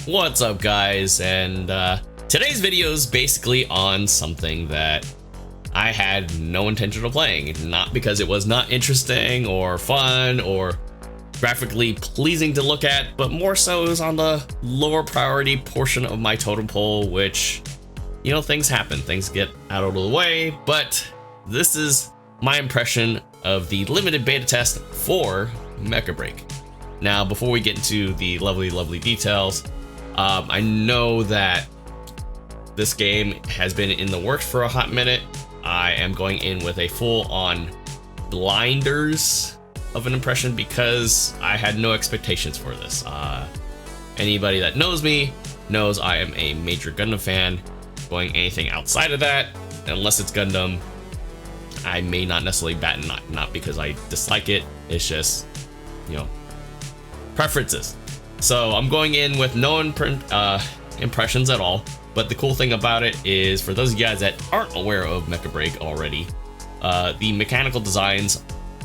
What's up, guys? And today's video is basically on something that I had no intention of playing. Not because it was not interesting or fun or graphically pleasing to look at, but more so it was on the lower priority portion of my totem pole, which, you know, things happen, things get out of the way. But this is my impression of the limited beta test for Mecha Break. Now, before we get into the lovely details, I know that this game has been in the works for a hot minute. I am going in with a full-on blinders of an impression because I had no expectations for this. Anybody that knows me knows I am a major Gundam fan. Going anything outside of that, unless it's Gundam, I may not necessarily bat an eye. Not because I dislike it, it's just, you know, preferences. So I'm going in with no impressions at all. But the cool thing about it is, for those of you guys that aren't aware of Mecha Break already, the mechanical designs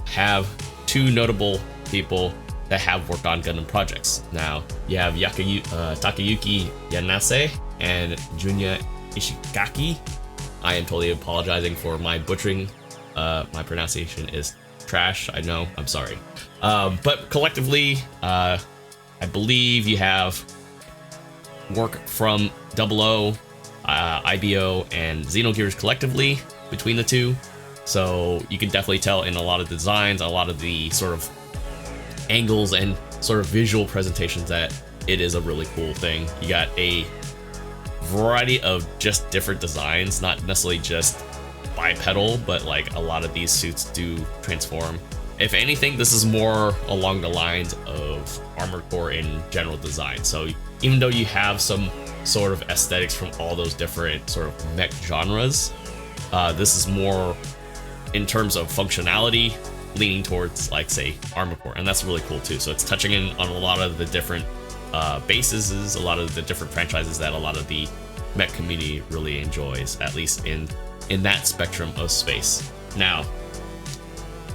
have two notable people that have worked on Gundam projects. Now, you have Takayuki Yanase and Junya Ishigaki. I am totally apologizing for my butchering. My pronunciation is trash, I know, I'm sorry. But collectively, I believe you have work from 00, IBO, and Xenogears collectively between the two. So you can definitely tell in a lot of designs, a lot of the sort of angles and sort of visual presentations that it is a really cool thing. You got a variety of just different designs, not necessarily just bipedal, but like a lot of these suits do transform. If anything, this is more along the lines of Armored Core in general design. So even though you have some sort of aesthetics from all those different sort of mech genres, this is more in terms of functionality leaning towards, like, say, Armored Core, and that's really cool too. So it's touching in on a lot of the different bases, a lot of the different franchises that a lot of the mech community really enjoys, at least in that spectrum of space. Now,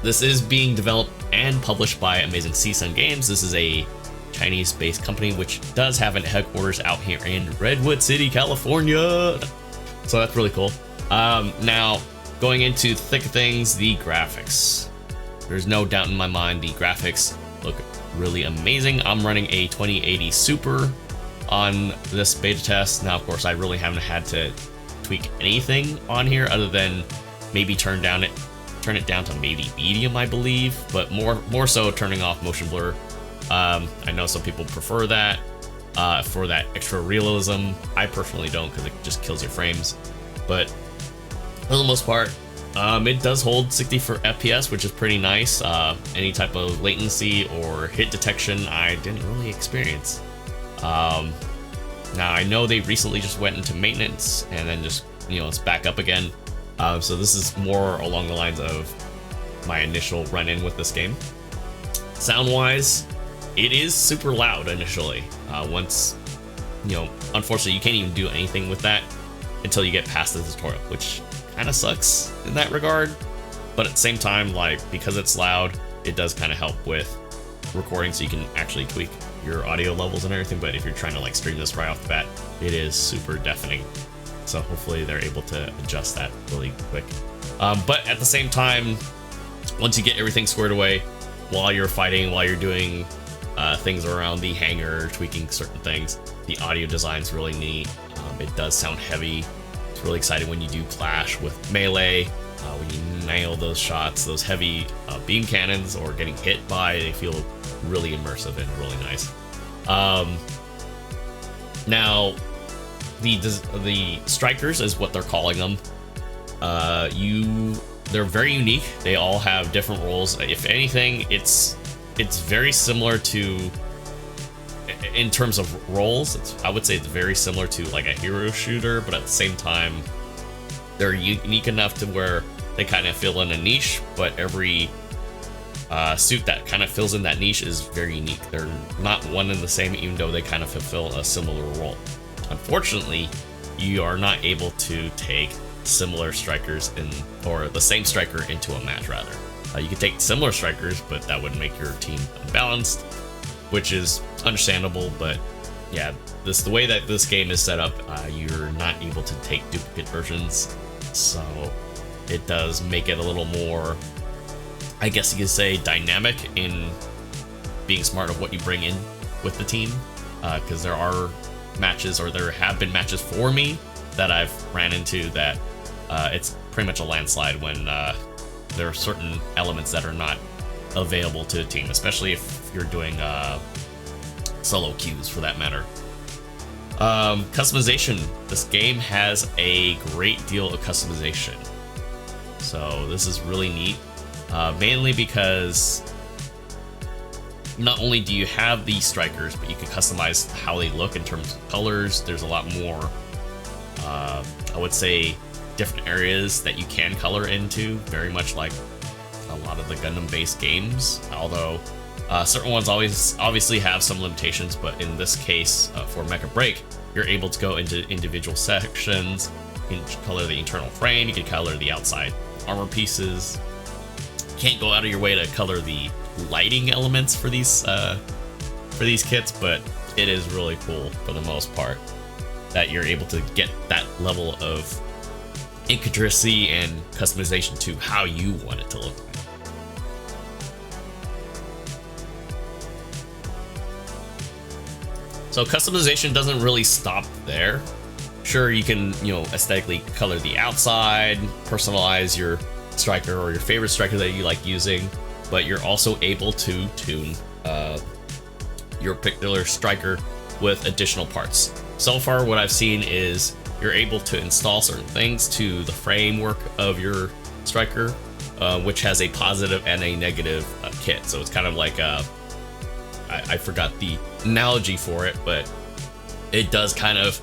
this is being developed and published by Amazing Seasun Games. This is a Chinese-based company which does have a headquarters out here in Redwood City, California. So that's really cool. Now, going into the thick of things, the graphics. There's no doubt in my mind the graphics look really amazing. I'm running a 2080 Super on this beta test. Now, of course, I really haven't had to tweak anything on here other than maybe turn it down to maybe medium, I believe, but more so turning off motion blur. I know some people prefer that for that extra realism. I personally don't, because it just kills your frames. But for the most part, it does hold 60 for FPS, which is pretty nice. Any type of latency or hit detection I didn't really experience. Now, I know they recently just went into maintenance and then just, you know, it's back up again. So this is more along the lines of my initial run-in with this game. Sound-wise, it is super loud initially. Once, you know, unfortunately, you can't even do anything with that until you get past the tutorial, which kind of sucks in that regard. But at the same time, like, because it's loud, it does kind of help with recording, so you can actually tweak your audio levels and everything. But if you're trying to, like, stream this right off the bat, it is super deafening. So hopefully they're able to adjust that really quick. But at the same time, once you get everything squared away, while you're fighting, while you're doing things around the hangar, tweaking certain things, the audio design's really neat. It does sound heavy. It's really exciting when you do clash with melee, when you nail those shots, those heavy beam cannons, or getting hit by, they feel really immersive and really nice. Now, the strikers is what they're calling them. They're very unique. They all have different roles. If anything, it's very similar to, in terms of roles, I would say it's very similar to like a hero shooter, but at the same time, they're unique enough to where they kind of fill in a niche, but every suit that kind of fills in that niche is very unique. They're not one and the same, even though they kind of fulfill a similar role. Unfortunately, you are not able to take similar strikers or the same striker into a match, rather. You can take similar strikers, but that would make your team unbalanced, which is understandable, but yeah, the way that this game is set up, you're not able to take duplicate versions, so it does make it a little more, I guess you could say, dynamic in being smart of what you bring in with the team, because there are matches, or there have been matches for me that I've ran into that it's pretty much a landslide when there are certain elements that are not available to a team, especially if you're doing solo queues for that matter. Customization. This game has a great deal of customization, so this is really neat, mainly because not only do you have the strikers, but you can customize how they look in terms of colors. There's a lot more, I would say, different areas that you can color into, very much like a lot of the Gundam-based games, although certain ones obviously have some limitations, but in this case, for Mecha Break, you're able to go into individual sections. You can color the internal frame, you can color the outside armor pieces. You can't go out of your way to color the lighting elements for these kits, but it is really cool for the most part that you're able to get that level of intricacy and customization to how you want it to look like. So customization doesn't really stop there. Sure, you can, aesthetically color the outside, personalize your striker or your favorite striker that you like using, but you're also able to tune your particular striker with additional parts. So far, what I've seen is you're able to install certain things to the framework of your striker, which has a positive and a negative kit. So it's kind of like I forgot the analogy for it, but it does kind of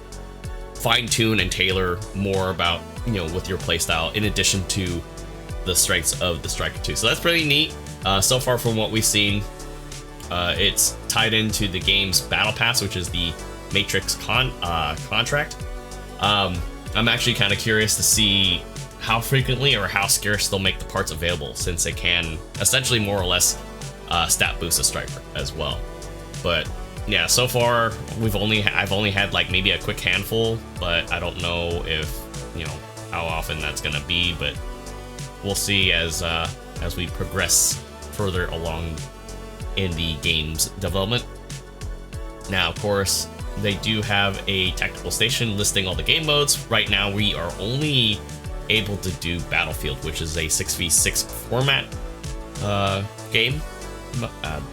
fine-tune and tailor more about, with your playstyle, in addition to the strengths of the striker too. So that's pretty neat. So far from what we've seen, it's tied into the game's battle pass, which is the Matrix contract. I'm actually kind of curious to see how frequently or how scarce they'll make the parts available, since it can essentially more or less stat boost a striker as well. But yeah, so far I've only had like maybe a quick handful, but I don't know if how often that's gonna be, but we'll see as we progress further along in the game's development. Now, of course, they do have a tactical station listing all the game modes. Right now, we are only able to do Battlefield, which is a 6v6 format game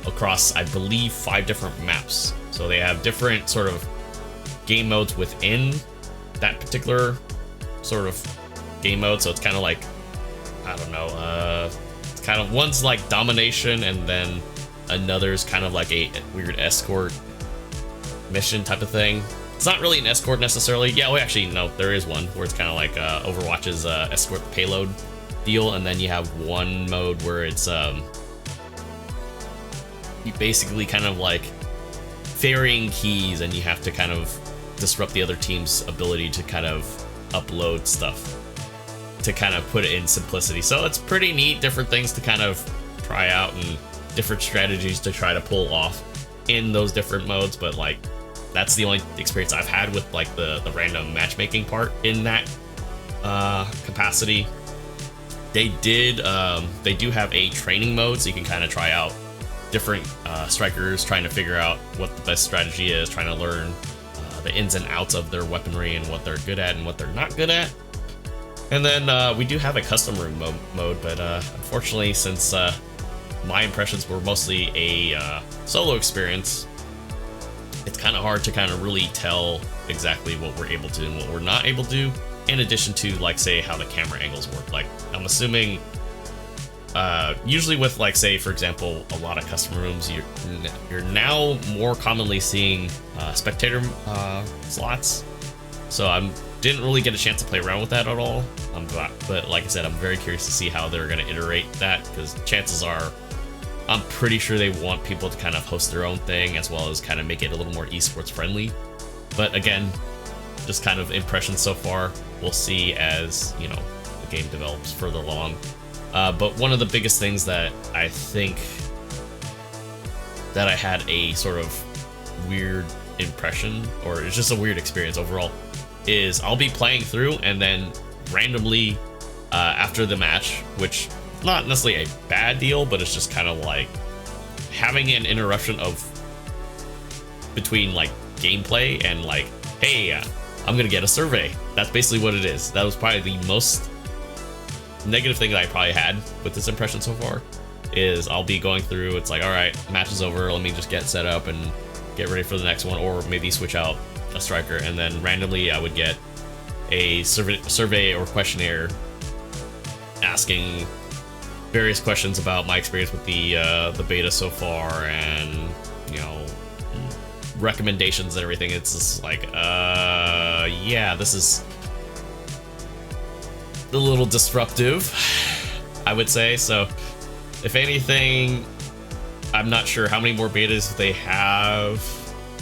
across, I believe, 5 different maps. So they have different sort of game modes within that particular sort of game mode. So it's kind of like, I don't know, it's kind of, one's like domination, and then another's kind of like a weird escort mission type of thing. It's not really an escort necessarily. Yeah, well, actually, no, there is one where it's kind of like Overwatch's escort payload deal, and then you have one mode where it's you basically kind of like ferrying keys, and you have to kind of disrupt the other team's ability to kind of upload stuff, to kind of put it in simplicity. So it's pretty neat, different things to kind of try out and different strategies to try to pull off in those different modes. But like, that's the only experience I've had with like the random matchmaking part in that capacity. They do have a training mode, so you can kind of try out different strikers, trying to figure out what the best strategy is, trying to learn the ins and outs of their weaponry and what they're good at and what they're not good at. And then we do have a custom room mode, but unfortunately, since my impressions were mostly a solo experience, it's kind of hard to kind of really tell exactly what we're able to do and what we're not able to do, in addition to, like, say, how the camera angles work. Like, I'm assuming usually with, like, say, for example, a lot of custom rooms, you're now more commonly seeing spectator slots. So I didn't really get a chance to play around with that at all. But like I said, I'm very curious to see how they're going to iterate that, because chances are, I'm pretty sure they want people to kind of host their own thing, as well as kind of make it a little more esports friendly. But again, just kind of impressions so far. We'll see as, the game develops further along. But one of the biggest things that I think that I had a sort of weird impression, or it's just a weird experience overall, is I'll be playing through and then randomly after the match, which not necessarily a bad deal, but it's just kind of like having an interruption of between like gameplay and like, hey, I'm gonna get a survey. That's basically what it is. That was probably the most negative thing that I probably had with this impression so far, is I'll be going through, it's like, all right, match is over, let me just get set up and get ready for the next one, or maybe switch out a striker, and then randomly I would get a survey or questionnaire asking various questions about my experience with the beta so far, and you know, recommendations and everything. It's just like, yeah, this is a little disruptive, I would say. So if anything, I'm not sure how many more betas they have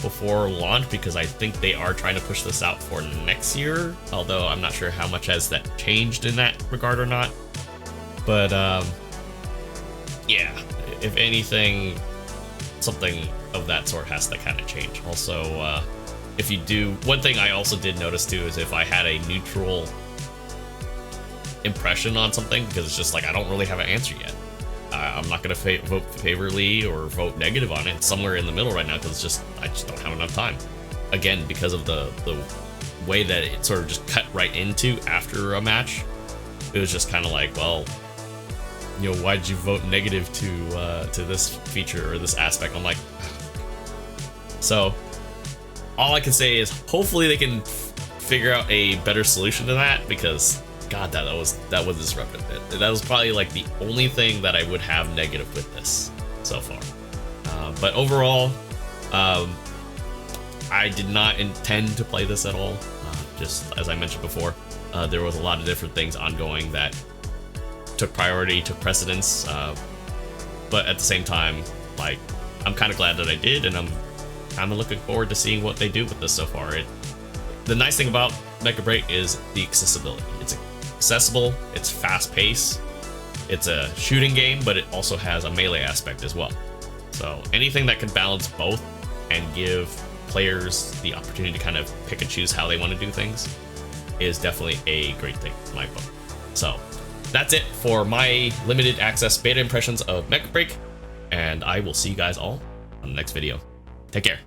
before launch, because I think they are trying to push this out for next year, although I'm not sure how much has that changed in that regard or not. But yeah, if anything, something of that sort has to kind of change. Also, if you do, one thing I also did notice too is if I had a neutral impression on something, because it's just like I don't really have an answer yet. I'm not gonna vote favorably or vote negative on it. It's somewhere in the middle right now, because it's just I just don't have enough time. Again, because of the way that it sort of just cut right into after a match, it was just kind of like, well, you know, why did you vote negative to this feature or this aspect? I'm like, so all I can say is hopefully they can figure out a better solution to that, because God, that was disruptive. That was probably like the only thing that I would have negative with this so far. But overall, I did not intend to play this at all. Just as I mentioned before, there was a lot of different things ongoing that took priority, took precedence. But at the same time, like, I'm kind of glad that I did, and I'm kind of looking forward to seeing what they do with this so far. The nice thing about Mecha Break is the accessibility. It's accessible, it's fast paced, it's a shooting game, but it also has a melee aspect as well. So anything that can balance both and give players the opportunity to kind of pick and choose how they want to do things is definitely a great thing in my book. So that's it for my limited access beta impressions of Mecha Break, and I will see you guys all on the next video. Take care.